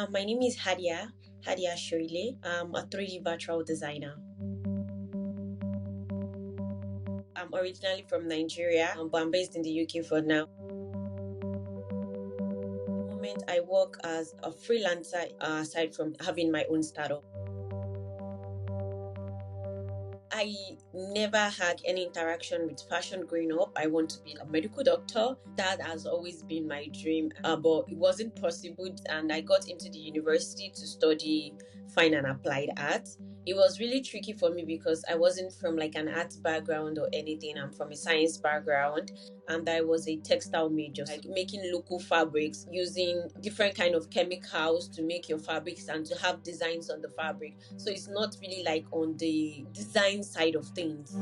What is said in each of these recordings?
My name is Idiat Shiole. I'm a 3D virtual designer. I'm originally from Nigeria, but I'm based in the UK for now. At the moment, I work as a freelancer aside from having my own startup. I never had any interaction with fashion growing up. I want to be a medical doctor. That has always been my dream, but it wasn't possible. And I got into the university to study fine and applied art. It was really tricky for me because I wasn't from like an art background or anything. I'm from a science background, and I was a textile major, like making local fabrics using different kind of chemicals to make your fabrics and to have designs on the fabric. So it's not really like on the design side of things.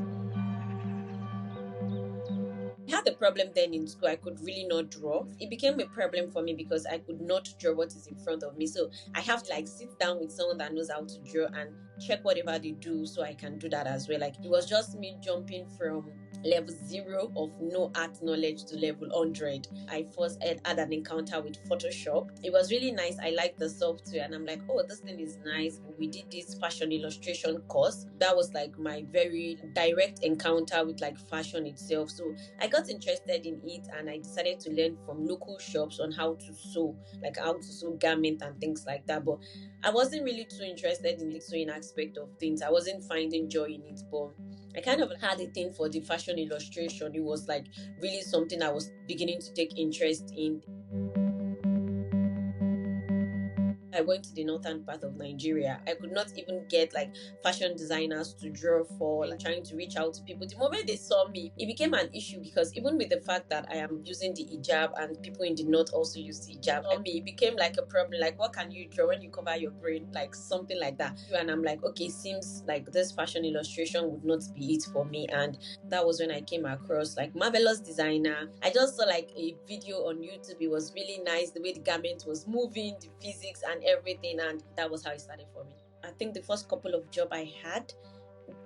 I had a problem then in school. I could really not draw. It became a problem for me because I could not draw what is in front of me. So I have to like sit down with someone that knows how to draw and check whatever they do so I can do that as well. Like it was just me jumping from level 0 of no art knowledge to level 100. I first had an encounter with Photoshop. It was really nice. I liked the software and I'm like, oh, this thing is nice. We did this fashion illustration course. That was like my very direct encounter with like fashion itself. So I got interested in it and I decided to learn from local shops on how to sew, like how to sew garment and things like that. But I wasn't really too interested in the sewing aspect of things. I wasn't finding joy in it, but I kind of had a thing for the fashion illustration. It was like really something I was beginning to take interest in. I went to the northern part of Nigeria. I could not even get like fashion designers to draw for, like trying to reach out to people. The moment they saw me, it became an issue because even with the fact that I am using the hijab and people in the north also use the hijab, I mean, it became like a problem. Like, what can you draw when you cover your brain? Like something like that. And I'm like, okay, seems like this fashion illustration would not be it for me. And that was when I came across like Marvelous Designer. I just saw like a video on YouTube. It was really nice, the way the garment was moving, the physics and everything, and that was how it started for me. I think the first couple of jobs I had,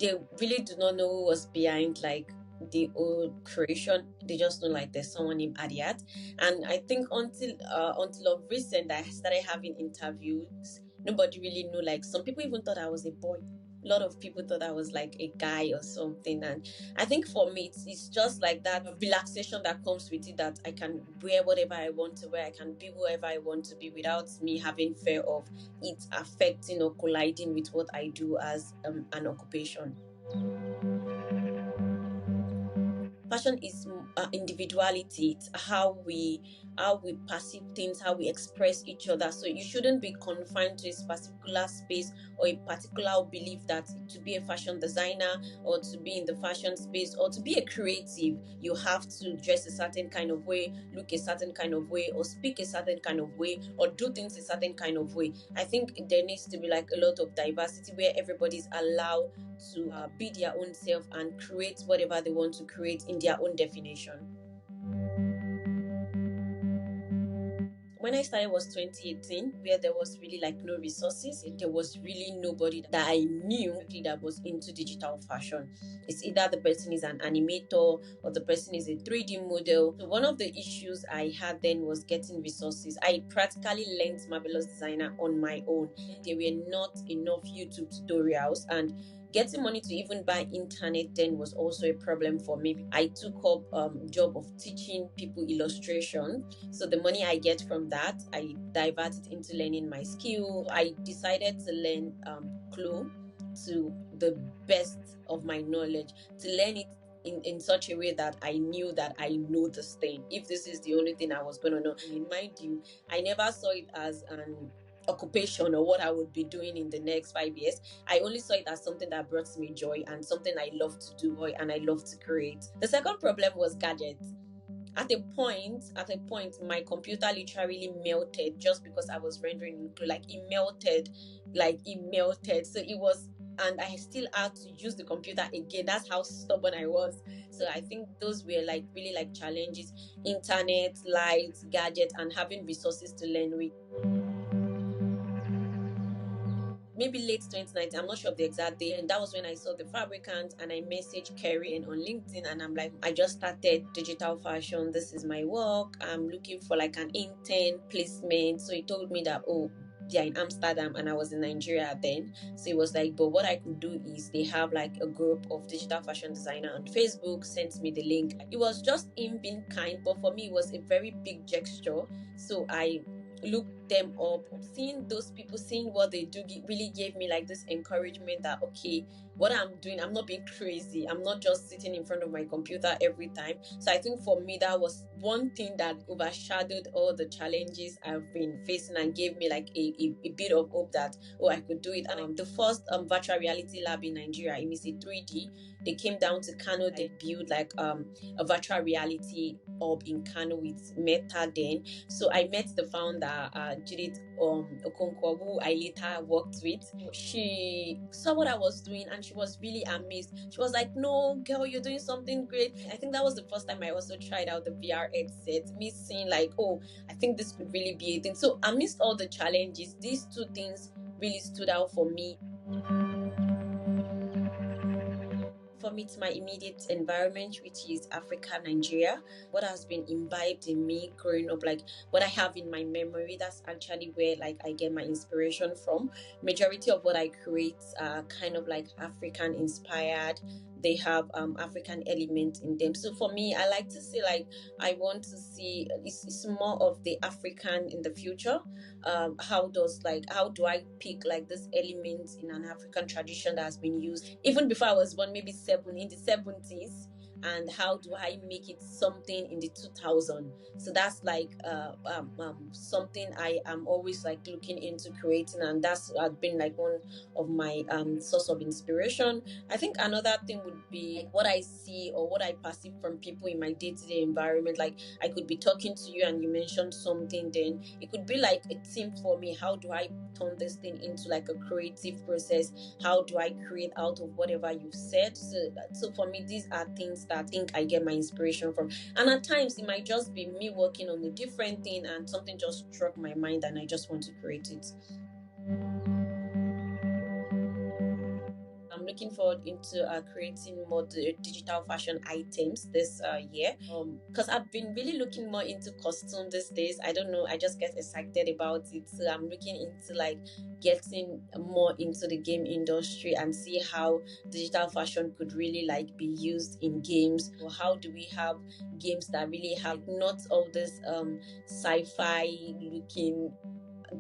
they really do not know who was behind like the whole creation. They just know like there's someone named Idiat. And I think until of recent I started having interviews, nobody really knew. Like some people even thought I was a boy. A lot of people thought I was like a guy or something. And I think for me it's just like that relaxation that comes with it, that I can wear whatever I want to wear, I can be whoever I want to be without me having fear of it affecting or colliding with what I do as an occupation. Fashion is individuality. It's how we perceive things, how we express each other. So you shouldn't be confined to a particular space or a particular belief that to be a fashion designer or to be in the fashion space or to be a creative, you have to dress a certain kind of way, look a certain kind of way, or speak a certain kind of way, or do things a certain kind of way. I think there needs to be like a lot of diversity where everybody's allowed to be their own self and create whatever they want to create in their own definition. When I started was 2018, where there was really like no resources. There was really nobody that I knew that was into digital fashion. It's either the person is an animator or the person is a 3D model. So one of the issues I had then was getting resources. I practically learned Marvelous Designer on my own. There were not enough YouTube tutorials, and getting money to even buy internet then was also a problem for me. I took up job of teaching people illustration. So the money I get from that, I divert it into learning my skill. I decided to learn Clo to the best of my knowledge, to learn it in such a way that I knew that I know this thing. If this is the only thing I was going to know. And mind you, I never saw it as an occupation or what I would be doing in the next 5 years. I only saw it as something that brought me joy and something I love to do and I love to create. The second problem was gadgets. At a point, my computer literally melted just because I was rendering. Like it melted. So it was, and I still had to use the computer again. That's how stubborn I was. So I think those were like really like challenges: internet, lights, gadgets, and having resources to learn with. Maybe late 2019, I'm not sure of the exact day, and that was when I saw the fabricant and I messaged Kerry on LinkedIn, and I'm like, I just started digital fashion, this is my work, I'm looking for like an intern placement. So he told me that, oh, they're in Amsterdam and I was in Nigeria then. So it was like, but what I could do is they have like a group of digital fashion designer on Facebook, sent me the link. It was just him being kind, but for me it was a very big gesture. So I looked them up, seeing those people, seeing what they do really gave me like this encouragement that okay, what I'm doing, I'm not being crazy, I'm not just sitting in front of my computer every time. So I think for me that was one thing that overshadowed all the challenges I've been facing and gave me like a bit of hope that oh, I could do it. And the first virtual reality lab in Nigeria, it means 3D, they came down to Kano. They built like a virtual reality hub in Kano with Meta then. So I met the founder, Judith Okonkwo, who I later worked with. She saw what I was doing and she was really amazed. She was like, no, girl, you're doing something great. I think that was the first time I also tried out the VR headset. Me seeing like, oh, I think this could really be a thing. So amidst all the challenges, these two things really stood out for me. For me, it's my immediate environment, which is Africa, Nigeria. What has been imbibed in me growing up, like what I have in my memory, that's actually where like I get my inspiration from. Majority of what I create are kind of like African inspired. They have African elements in them. So for me, I like to say like I want to see it's more of the African in the future. How do I pick like this element in an African tradition that has been used even before I was born, maybe in the 70s, and how do I make it something in the 2000s? So that's like something I am always like looking into creating, and that's been like one of my source of inspiration. I think another thing would be what I see or what I perceive from people in my day-to-day environment. Like I could be talking to you and you mentioned something, then it could be like a theme for me. How do I turn this thing into like a creative process? How do I create out of whatever you've said? So for me, these are things that I think I get my inspiration from. And at times it might just be me working on a different thing and something just struck my mind and I just want to create it. I'm looking forward into creating more digital fashion items this year because I've been really looking more into costume these days. I don't know, I just get excited about it. So I'm looking into like getting more into the game industry and see how digital fashion could really like be used in games. Or how do we have games that really have not all this sci-fi looking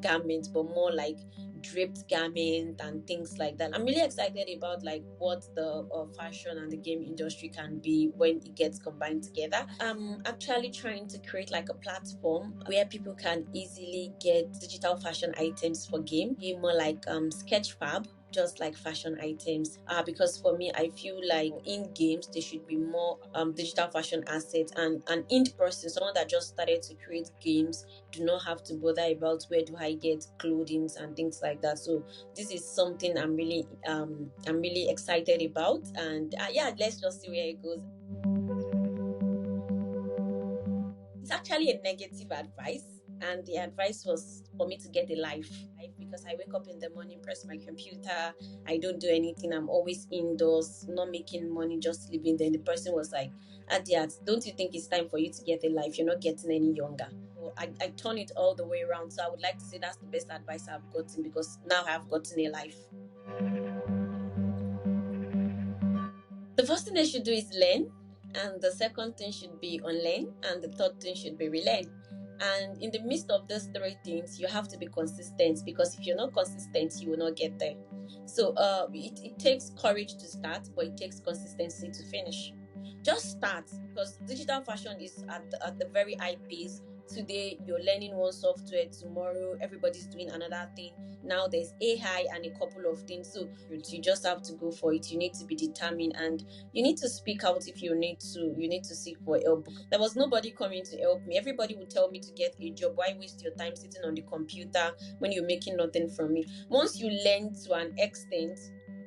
garments, but more like draped garment and things like that. I'm really excited about like what the fashion and the game industry can be when it gets combined together. I'm actually trying to create like a platform where people can easily get digital fashion items for game, be more like Sketchfab, just like fashion items, because for me I feel like in games there should be more digital fashion assets, and an indie person, someone that just started to create games, do not have to bother about where do I get clothing and things like that. So this is something I'm really excited about, and yeah, let's just see where it goes. It's actually a negative advice, and the advice was for me to get a life, because I wake up in the morning, press my computer, I don't do anything, I'm always indoors, not making money, just living. Then the person was like, Idiat, don't you think it's time for you to get a life? You're not getting any younger. So I turn it all the way around. So I would like to say that's the best advice I've gotten, because now I've gotten a life. The first thing they should do is learn, and the second thing should be unlearn, and the third thing should be relearn. And in the midst of those three things, you have to be consistent, because if you're not consistent, you will not get there. So it takes courage to start, but it takes consistency to finish. Just start, because digital fashion is at the very high pace. Today you're learning one software, tomorrow everybody's doing another thing. Now there's AI and a couple of things. So you just have to go for it. You need to be determined, and you need to speak out if you need to seek for help. There was nobody coming to help me. Everybody would tell me to get a job. Why waste your time sitting on the computer when you're making nothing from it? Once you learn to an extent,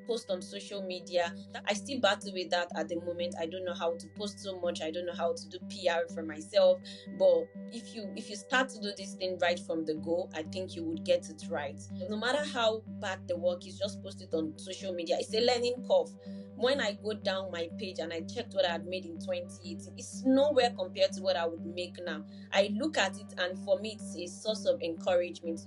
post on social media. I still battle with that at the moment. I don't know how to post so much. I don't know how to do PR for myself. But if you start to do this thing right from the go, I think you would get it right. No matter how bad the work is, just post it on social media. It's a learning curve. When I go down my page and I checked what I had made in 2018, it's nowhere compared to what I would make now. I look at it, and for me, it's a source of encouragement.